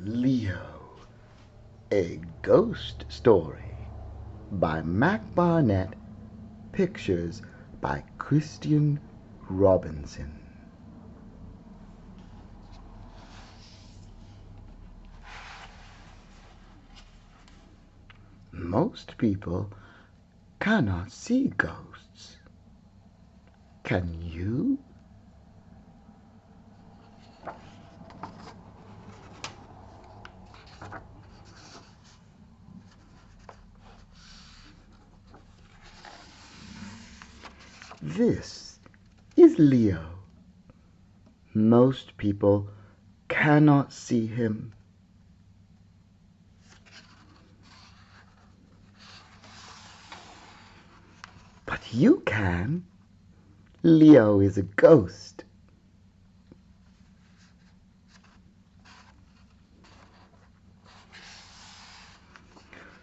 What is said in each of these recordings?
Leo, a Ghost Story by Mac Barnett, pictures by Christian Robinson. Most people cannot see ghosts. Can you? This is Leo. Most people cannot see him. But you can. Leo is a ghost.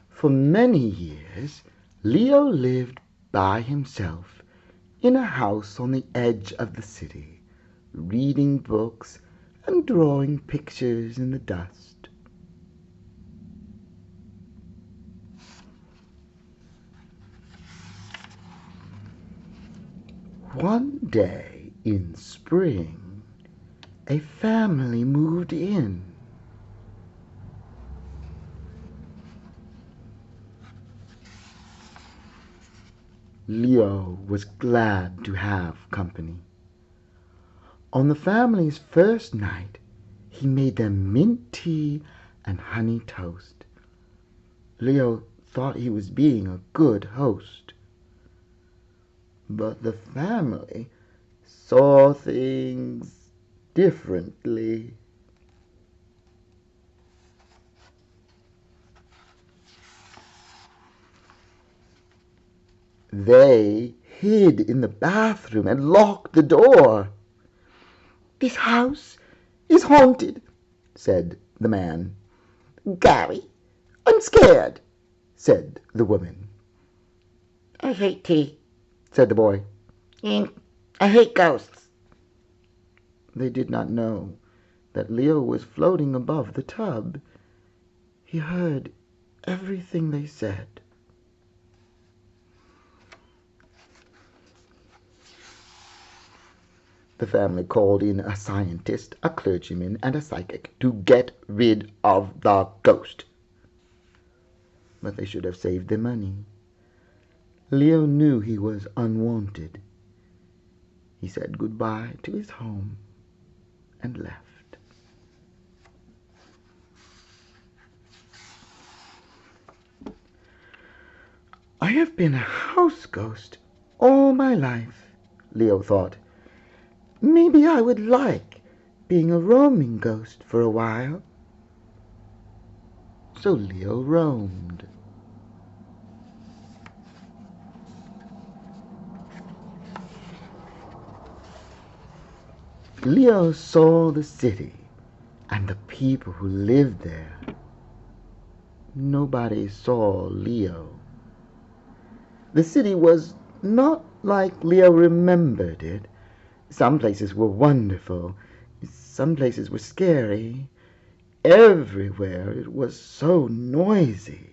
For many years, Leo lived by himself in a house on the edge of the city, reading books and drawing pictures in the dust. One day in spring, a family moved in. Leo was glad to have company. On the family's first night, he made them mint tea and honey toast. Leo thought he was being a good host. But the family saw things differently. They hid in the bathroom and locked the door. "This house is haunted," said the man. "Gary, I'm scared," said the woman. "I hate tea," said the boy. "And I hate ghosts." They did not know that Leo was floating above the tub. He heard everything they said. The family called in a scientist, a clergyman, and a psychic to get rid of the ghost. But they should have saved their money. Leo knew he was unwanted. He said goodbye to his home and left. "I have been a house ghost all my life," Leo thought. "Maybe I would like being a roaming ghost for a while." So Leo roamed. Leo saw the city and the people who lived there. Nobody saw Leo. The city was not like Leo remembered it. Some places were wonderful. Some places were scary. Everywhere it was so noisy.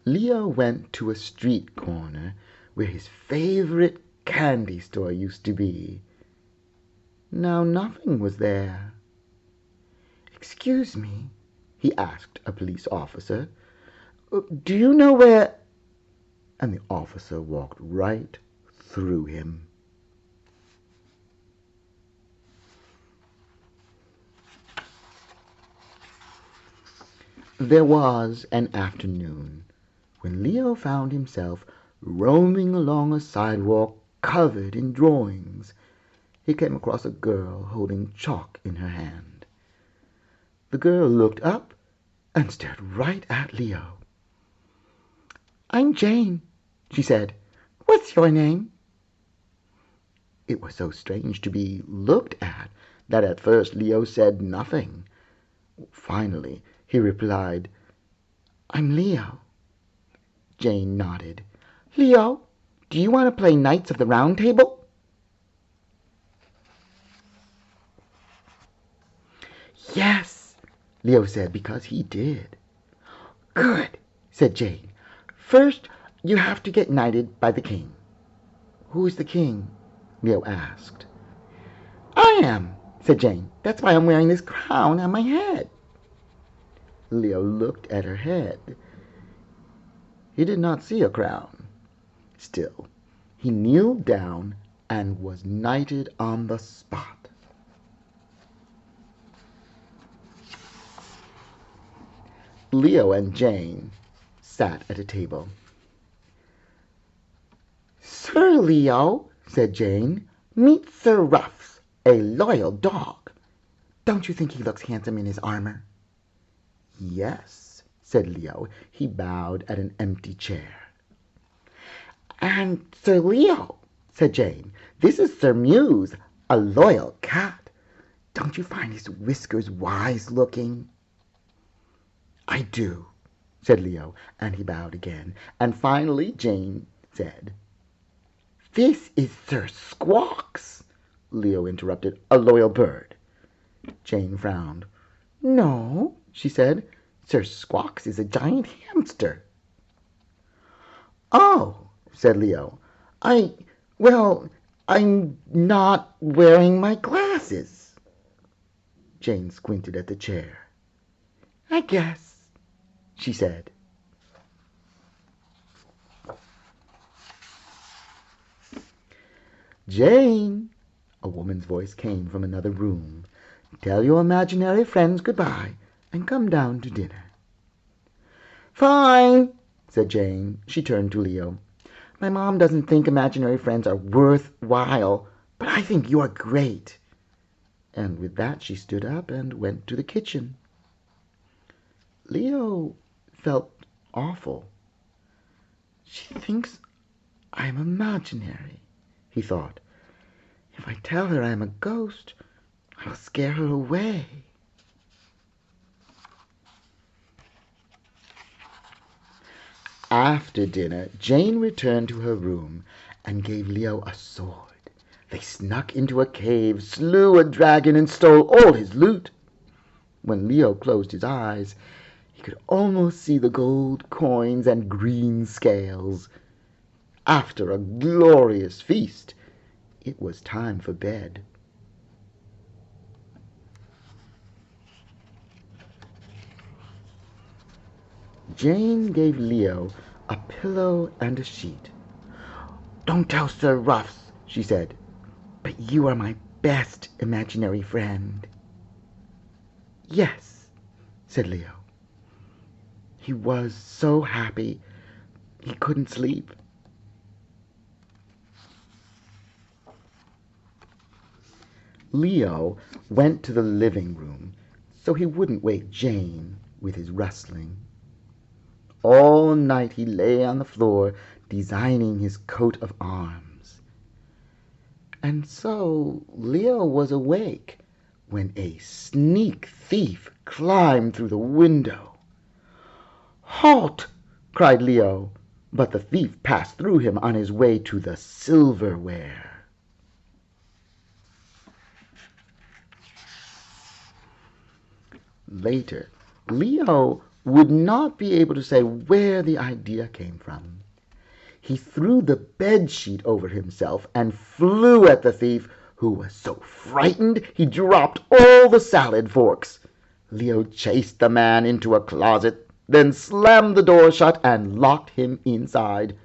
Leo went to a street corner where his favorite candy store used to be. Now nothing was there. "Excuse me," he asked a police officer. "Do you know where—" And the officer walked right through him. There was an afternoon when Leo found himself roaming along a sidewalk covered in drawings. He came across a girl holding chalk in her hand. The girl looked up and stared right at Leo. "I'm Jane," she said. "What's your name?" It was so strange to be looked at that at first Leo said nothing. Finally he replied, "I'm Leo." Jane nodded. "Leo, do you want to play Knights of the Round Table?" Yes, Leo said, because he did. Good, said Jane. First, you have to get knighted by the king. Who is the king? Leo asked. I am, said Jane. That's why I'm wearing this crown on my head. Leo looked at her head. He did not see a crown. Still, he kneeled down and was knighted on the spot. Leo and Jane sat at a table. Sir Leo, said Jane, meet Sir Ruffs, a loyal dog. Don't you think he looks handsome in his armor? Yes, said Leo. He bowed at an empty chair. And Sir Leo, said Jane, this is Sir Muse, a loyal cat. Don't you find his whiskers wise-looking? I do, said Leo, and he bowed again. And finally Jane said, This is Sir Squawks, Leo interrupted, a loyal bird. Jane frowned. No, she said, Sir Squawks is a giant hamster. Oh, said Leo, I'm not wearing my glasses. Jane squinted at the chair. I guess, she said. Jane, a woman's voice came from another room. Tell your imaginary friends goodbye and come down to dinner. Fine, said Jane. She turned to Leo. My mom doesn't think imaginary friends are worthwhile, but I think you're great. And with that she stood up and went to the kitchen. Leo felt awful. She thinks I'm imaginary, he thought. If I tell her I'm a ghost, I'll scare her away. After dinner, Jane returned to her room and gave Leo a sword. They snuck into a cave, slew a dragon, and stole all his loot. When Leo closed his eyes, he could almost see the gold coins and green scales. After a glorious feast, it was time for bed. Jane gave Leo a pillow and a sheet. Don't tell Sir Ruffs, she said, but you are my best imaginary friend. Yes, said Leo. He was so happy he couldn't sleep. Leo went to the living room so he wouldn't wake Jane with his rustling. All night he lay on the floor designing his coat of arms. And so Leo was awake when a sneak thief climbed through the window. Halt! cried Leo, but the thief passed through him on his way to the silverware. Later, Leo would not be able to say where the idea came from. He threw the bedsheet over himself and flew at the thief, who was so frightened he dropped all the salad forks. Leo chased the man into a closet, then slammed the door shut and locked him inside.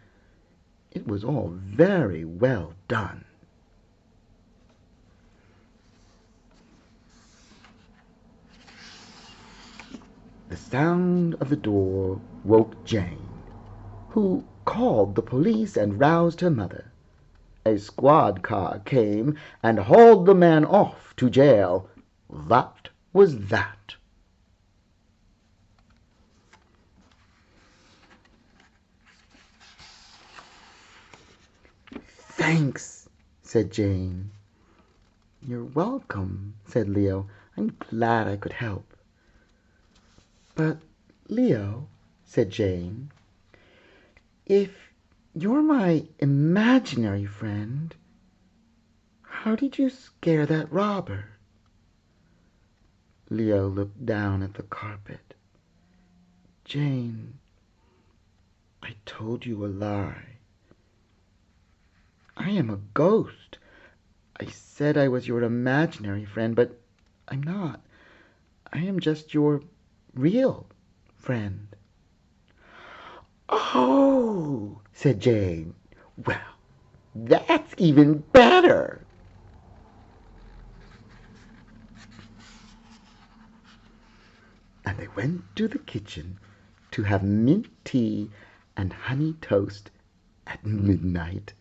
It was all very well done. The sound of the door woke Jane, who called the police and roused her mother. A squad car came and hauled the man off to jail. That was that. Thanks, said Jane. You're welcome, said Leo. I'm glad I could help. But, Leo, said Jane, if you're my imaginary friend, how did you scare that robber? Leo looked down at the carpet. Jane, I told you a lie. I am a ghost. I said I was your imaginary friend, but I'm not. I am just your real friend. Oh, said Jane. Well, that's even better. And they went to the kitchen to have mint tea and honey toast at midnight.